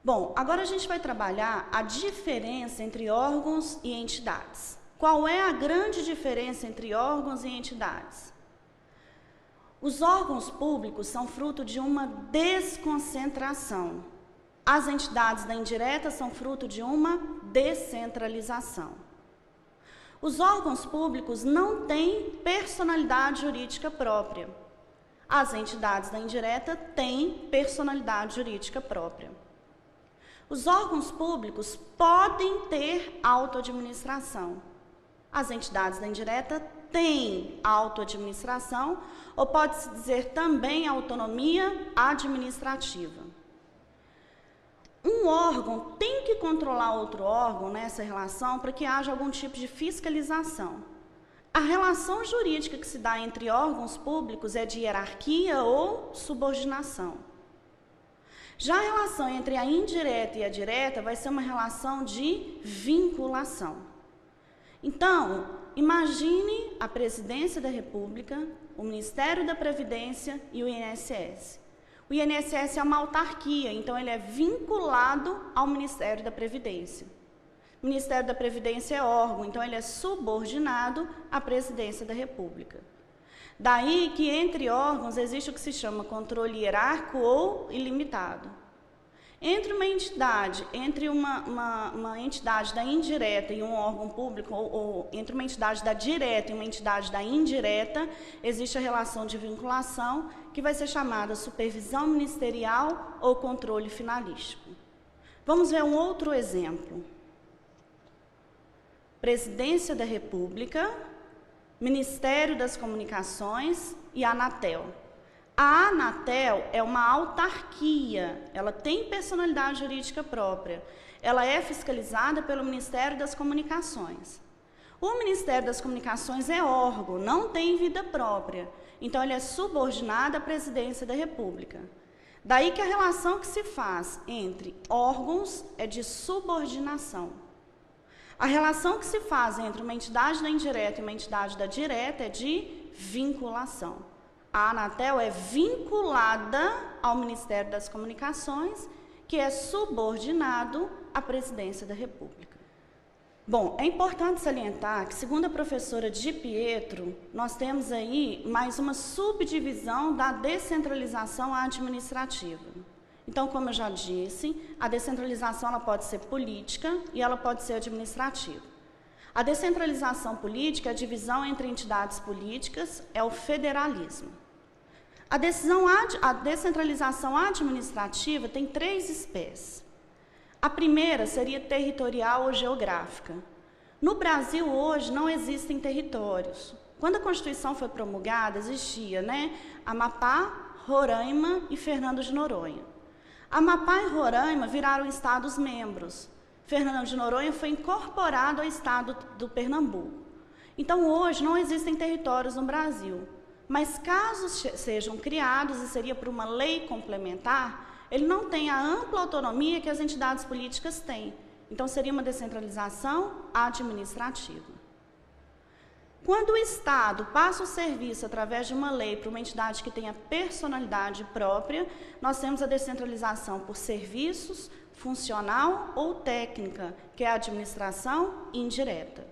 Bom, agora a gente vai trabalhar a diferença entre órgãos e entidades. Qual é a grande diferença entre órgãos e entidades? Os órgãos públicos são fruto de uma desconcentração. As entidades da indireta são fruto de uma descentralização. Os órgãos públicos não têm personalidade jurídica própria. As entidades da indireta têm personalidade jurídica própria. Os órgãos públicos podem ter autoadministração. As entidades da indireta têm autoadministração, ou pode-se dizer também autonomia administrativa. Um órgão tem que controlar outro órgão nessa relação para que haja algum tipo de fiscalização. A relação jurídica que se dá entre órgãos públicos é de hierarquia ou subordinação. Já a relação entre a indireta e a direta vai ser uma relação de vinculação. Então, imagine a Presidência da República, o Ministério da Previdência e o INSS. O INSS é uma autarquia, então ele é vinculado ao Ministério da Previdência. O Ministério da Previdência é órgão, então ele é subordinado à Presidência da República. Daí que entre órgãos existe o que se chama controle hierárquico ou ilimitado. Entre uma entidade da indireta e um órgão público, ou entre uma entidade da direta e uma entidade da indireta, existe a relação de vinculação, que vai ser chamada supervisão ministerial ou controle finalístico. Vamos ver um outro exemplo. Presidência da República, Ministério das Comunicações e Anatel. A Anatel é uma autarquia, ela tem personalidade jurídica própria. Ela é fiscalizada pelo Ministério das Comunicações. O Ministério das Comunicações é órgão, não tem vida própria. Então, ele é subordinado à Presidência da República. Daí que a relação que se faz entre órgãos é de subordinação. A relação que se faz entre uma entidade da indireta e uma entidade da direta é de vinculação. A Anatel é vinculada ao Ministério das Comunicações, que é subordinado à Presidência da República. Bom, é importante salientar que, segundo a professora Di Pietro, nós temos aí mais uma subdivisão da descentralização administrativa. Então, como eu já disse, a descentralização ela pode ser política e ela pode ser administrativa. A descentralização política, a divisão entre entidades políticas, é o federalismo. A descentralização administrativa tem 3 espécies. A primeira seria territorial ou geográfica. No Brasil, hoje, não existem territórios. Quando a Constituição foi promulgada, existia, Amapá, Roraima e Fernando de Noronha. Amapá e Roraima viraram estados membros. Fernando de Noronha foi incorporado ao estado do Pernambuco. Então, hoje, não existem territórios no Brasil. Mas, caso sejam criados, e seria por uma lei complementar, ele não tem a ampla autonomia que as entidades políticas têm. Então, seria uma descentralização administrativa. Quando o Estado passa o serviço através de uma lei para uma entidade que tenha personalidade própria, nós temos a descentralização por serviços, funcional ou técnica, que é a administração indireta.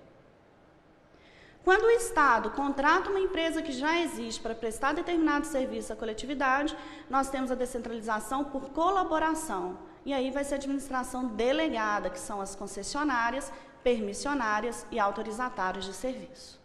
Quando o Estado contrata uma empresa que já existe para prestar determinado serviço à coletividade, nós temos a descentralização por colaboração. E aí vai ser a administração delegada, que são as concessionárias, permissionárias e autorizatários de serviço.